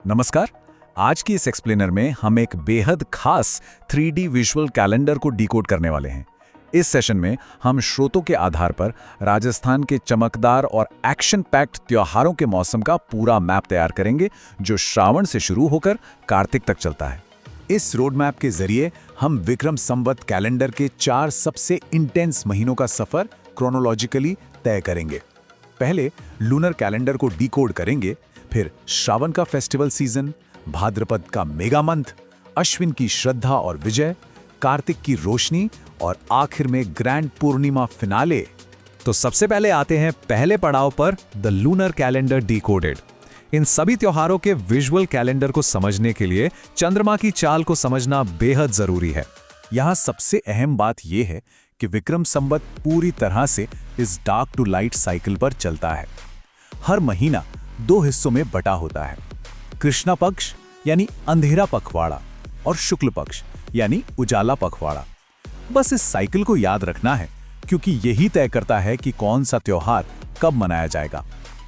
नमस्कार। आज की इस एक्सप्लेनर में हम एक बेहद खास 3D विजुअल कैलेंडर को डिकोड करने वाले हैं। इस सेशन में हम स्रोतों के आधार पर राजस्थान के चमकदार और एक्शन पैक्ड त्योहारों के मौसम का पूरा मैप तैयार करेंगे, जो श्रावण से शुरू होकर कार्तिक तक चलता है। इस रोड मैप के जरिए हम विक्रम संवत कैलेंडर के 4 सबसे इंटेंस महीनों का सफर क्रोनोलॉजिकली तय करेंगे। पहले लूनर कैलेंडर को डिकोड करेंगे, फिर श्रावण का फेस्टिवल सीजन, भाद्रपद का मेगा मंथ, अश्विन की श्रद्धा और विजय, कार्तिक की रोशनी और आखिर में ग्रैंड पूर्णिमा फिनाले। तो सबसे पहले आते हैं पहले पड़ाव पर, द लूनर कैलेंडर डिकोडेड। इन सभी त्योहारों के विजुअल कैलेंडर को समझने के लिए चंद्रमा की चाल को समझना बेहद जरूरी है। यहाँ सबसे अहम बात यह है कि विक्रम संवत पूरी तरह से इस डार्क टू लाइट साइकिल पर चलता है। हर महीना 2 हिस्सों में बटा होता है, कृष्णा पक्ष यानी अंधेरा पखवाड़ा और शुक्ल पक्ष यानी उजाला पखवाड़ा। बस इस साइकिल को याद रखना है, क्योंकि यही तय करता है कि कौन सा त्योहार कब मनाया जाएगा।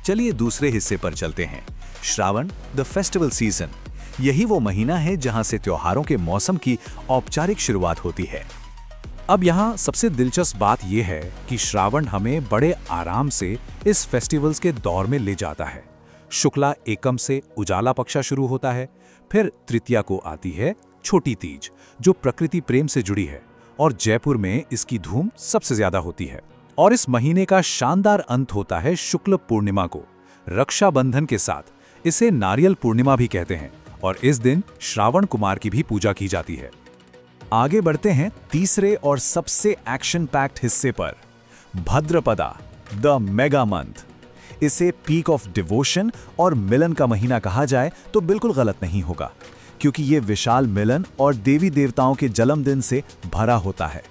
चलिए दूसरे हिस्से पर चलते हैं, श्रावण द फेस्टिवल सीजन। यही वो महीना है जहां से त्योहारों के मौसम की औपचारिक शुरुआत होती है। अब यहाँ सबसे दिलचस्प बात यह है कि श्रावण हमें बड़े आराम से इस फेस्टिवल्स के दौर में ले जाता है। शुक्ला एकम से उजाला पक्षा शुरू होता है, फिर तृतीया को आती है छोटी तीज, जो प्रकृति प्रेम से जुड़ी है, और जयपुर में इसकी धूम सबसे ज्यादा होती है। और इस महीने का शानदार अंत होता है शुक्ल पूर्णिमा को, रक्षाबंधन के साथ। इसे नारियल पूर्णिमा भी कहते हैं, और इस दिन श्रावण कुमार की भी पूजा की जाती है। आगे बढ़ते हैं तीसरे और सबसे एक्शन पैक्ड हिस्से पर, भद्रपदा द मेगा मंथ। इसे पीक ऑफ डिवोशन और मिलन का महीना कहा जाए तो बिल्कुल गलत नहीं होगा, क्योंकि ये विशाल मिलन और देवी देवताओं के जन्मदिन से भरा होता है।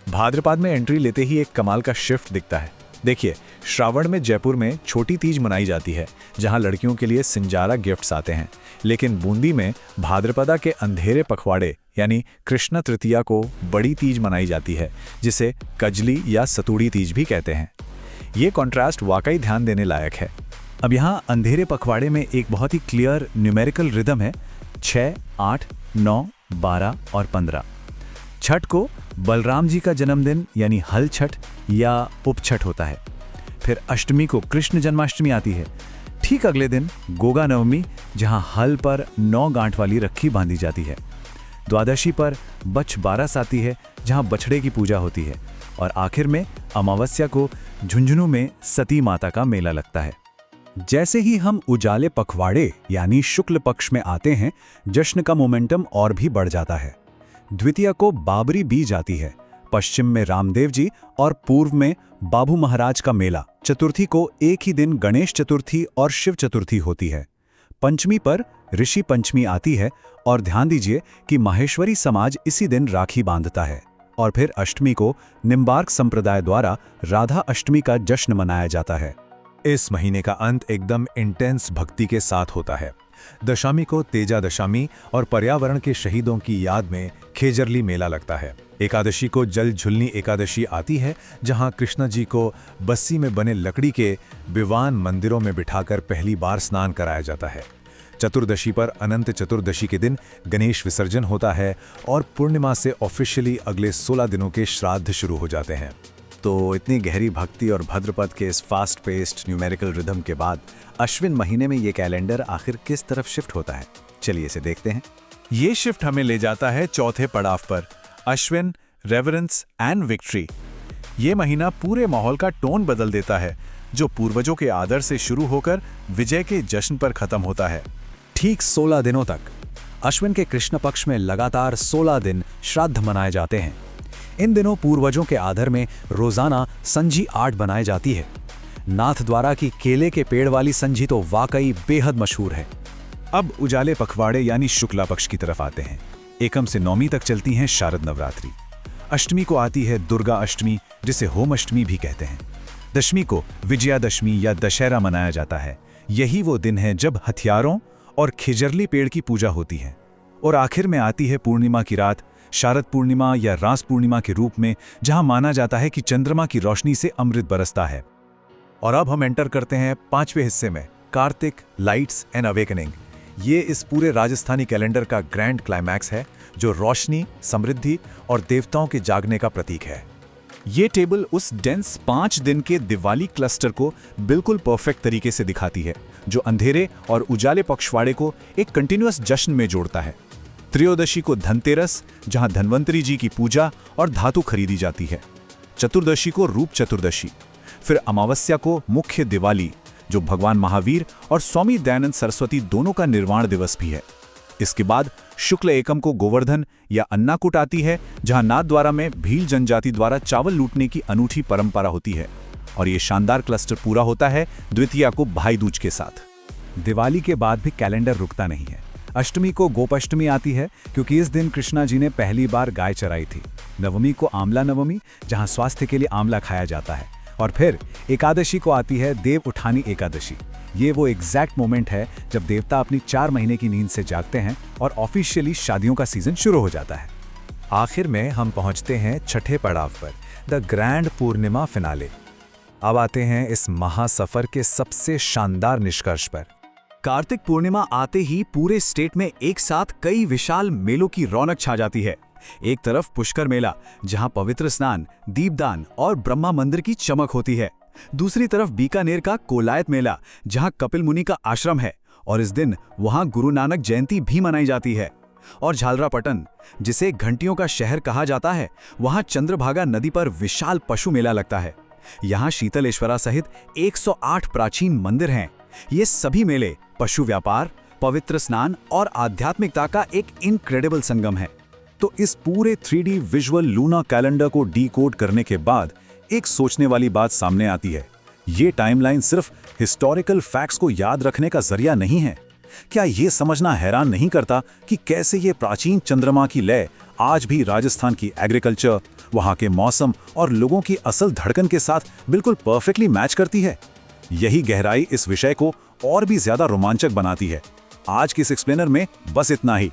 भाद्रपद में एंट्री लेते ही एक कमाल का शिफ्ट दिखता है। देखिए, श्रावण में जयपुर में छोटी तीज मनाई जाती है, जहां लड़कियों के लिए सिंजारा गिफ्ट्स आते हैं, लेकिन बूंदी में भाद्रपदा के अंधेरे पखवाड़े यानी कृष्ण तृतीया को बड़ी तीज मनाई जाती है, जिसे कजली या सतूड़ी तीज भी कहते हैं। ये कॉन्ट्रास्ट वाकई ध्यान देने लायक है। अब यहाँ अंधेरे पखवाड़े में एक बहुत ही क्लियर न्यूमेरिकल रिदम है, 6, 8, 9, 12 और 15। छठ को बलराम जी का जन्मदिन यानी हल छठ या उपछठ होता है। फिर अष्टमी को कृष्ण जन्माष्टमी आती है। ठीक अगले दिन गोगा नवमी, जहाँ हल पर 9 गांठ वाली रखी बांधी जाती है। द्वादशी पर बछ बारस आती है, जहाँ बछड़े की पूजा होती है। और आखिर में अमावस्या को झुंझुनू में सती माता का मेला लगता है। जैसे ही हम उजाले पखवाड़े यानी शुक्ल पक्ष में आते हैं, जश्न का मोमेंटम और भी बढ़ जाता है। द्वितीया को बाबरी बीज आती है, पश्चिम में रामदेव जी और पूर्व में बाबू महाराज का मेला। चतुर्थी को एक ही दिन गणेश चतुर्थी और शिव चतुर्थी होती है। पंचमी पर ऋषि पंचमी आती है, और ध्यान दीजिए कि माहेश्वरी समाज इसी दिन राखी बांधता है। और फिर अष्टमी को निम्बार्क संप्रदाय द्वारा राधा अष्टमी का जश्न मनाया जाता है। इस महीने का अंत एकदम इंटेंस भक्ति के साथ होता है। दशमी को तेजा दशमी और पर्यावरण के शहीदों की याद में खेजरली मेला लगता है। एकादशी को जल झुलनी एकादशी आती है, जहां कृष्ण जी को बस्सी में बने लकड़ी के विवान मंदिरों में बिठाकर पहली बार स्नान कराया जाता है। चतुर्दशी पर अनंत चतुर्दशी के दिन गणेश विसर्जन होता है, और पूर्णिमा से ऑफिशियली अगले 16 दिनों के श्राद्ध शुरू हो जाते हैं। तो इतनी गहरी भक्ति और भद्रपद के इस फास्ट पेस्ड न्यूमेरिकल रिदम के बाद अश्विन महीने में ये कैलेंडर आखिर किस तरफ शिफ्ट होता है, चलिए इसे देखते हैं। ये शिफ्ट हमें ले जाता है चौथे पड़ाव पर, अश्विन रेवरेंस एंड विक्ट्री। ये महीना पूरे माहौल का टोन बदल देता है, जो पूर्वजों के आदर से शुरू होकर विजय के जश्न पर खत्म होता है। ठीक 16 दिनों तक अश्विन के कृष्ण पक्ष में लगातार 16 दिन श्राद्ध मनाए जाते हैं। इन दिनों पूर्वजों के आदर में रोजाना संजी आर्ट बनाई जाती है। नाथ द्वारा की केले के पेड़ वाली संजी तो वाकई बेहद मशहूर है। अब उजाले पखवाड़े यानी शुक्ला पक्ष की तरफ आते हैं। एकम से नौमी तक चलती हैं शारद नवरात्रि। अष्टमी को आती है दुर्गा अष्टमी, जिसे होम अष्टमी भी कहते हैं। दशमी को विजयादशमी या दशहरा मनाया जाता है। यही वो दिन है जब हथियारों और खिजरली पेड़ की पूजा होती है। और आखिर में आती है पूर्णिमा की रात, शारद पूर्णिमा या रास पूर्णिमा के रूप में, जहां माना जाता है कि चंद्रमा की रोशनी से अमृत बरसता है। और अब हम एंटर करते हैं 5वें हिस्से में, कार्तिक लाइट्स एंड अवेकनिंग। ये इस पूरे राजस्थानी कैलेंडर का ग्रैंड क्लाइमैक्स है, जो रोशनी, समृद्धि और देवताओं के जागने का प्रतीक है। ये टेबल उस डेंस 5 दिन के दिवाली क्लस्टर को बिल्कुल परफेक्ट तरीके से दिखाती है, जो अंधेरे और उजाले पखवाड़े को एक कंटिन्यूअस जश्न में जोड़ता है। त्रयोदशी को धनतेरस, जहां धन्वंतरी जी की पूजा और धातु खरीदी जाती है। चतुर्दशी को रूप चतुर्दशी। फिर अमावस्या को मुख्य दिवाली, जो भगवान महावीर और स्वामी दयानंद सरस्वती दोनों का निर्वाण दिवस भी है। इसके बाद शुक्ल एकम को गोवर्धन या अन्नाकूट आती है, जहां नाथद्वारा में भील जनजाति द्वारा चावल लूटने की अनूठी परंपरा होती है। और ये शानदार क्लस्टर पूरा होता है द्वितीया को भाई दूज के साथ। दिवाली के बाद भी कैलेंडर रुकता नहीं है। अष्टमी को गोपाष्टमी आती है, क्योंकि इस दिन कृष्णा जी ने पहली बार गाय चराई थी। नवमी को आंवला नवमी, जहां स्वास्थ्य के लिए आंवला खाया जाता है। और फिर एकादशी को आती है देव उठानी एकादशी। ये वो एग्जैक्ट मोमेंट है जब देवता अपनी 4 महीने की नींद से जागते हैं और ऑफिशियली शादियों का सीजन शुरू हो जाता है। आखिर में हम पहुंचते हैं छठे पड़ाव पर, द ग्रैंड पूर्णिमा फिनाले। अब आते हैं इस महासफर के सबसे शानदार निष्कर्ष पर। कार्तिक पूर्णिमा आते ही पूरे स्टेट में एक साथ कई विशाल मेलों की रौनक छा जाती है। एक तरफ पुष्कर मेला, जहां पवित्र स्नान, दीपदान और ब्रह्मा मंदिर की चमक होती है। दूसरी तरफ बीकानेर का कोलायत मेला, जहां कपिल मुनि का आश्रम है और इस दिन वहां गुरु नानक जयंती भी मनाई जाती है। और झालरापटन, जिसे घंटियों का शहर कहा जाता है, वहां चंद्रभागा नदी पर विशाल पशु मेला लगता है। यहाँ शीतलेश्वरा सहित 108 प्राचीन मंदिर हैं। ये सभी मेले पशु व्यापार, पवित्र स्नान और आध्यात्मिकता का एक इनक्रेडिबल संगम है। तो इस पूरे 3D विजुअल लूना कैलेंडर को डीकोड करने के बाद एक सोचने वाली बात सामने आती है। ये टाइमलाइन सिर्फ हिस्टोरिकल फैक्ट्स को याद रखने का जरिया नहीं है। क्या ये समझना हैरान नहीं करता कि कैसे ये प्राचीन चंद्रमा की लय आज भी राजस्थान की एग्रीकल्चर, वहाँ के मौसम और लोगों की असल धड़कन के साथ बिल्कुल परफेक्टली मैच करती है। यही गहराई इस विषय को और भी ज्यादा रोमांचक बनाती है। आज के इस एक्सप्लेनर में बस इतना ही।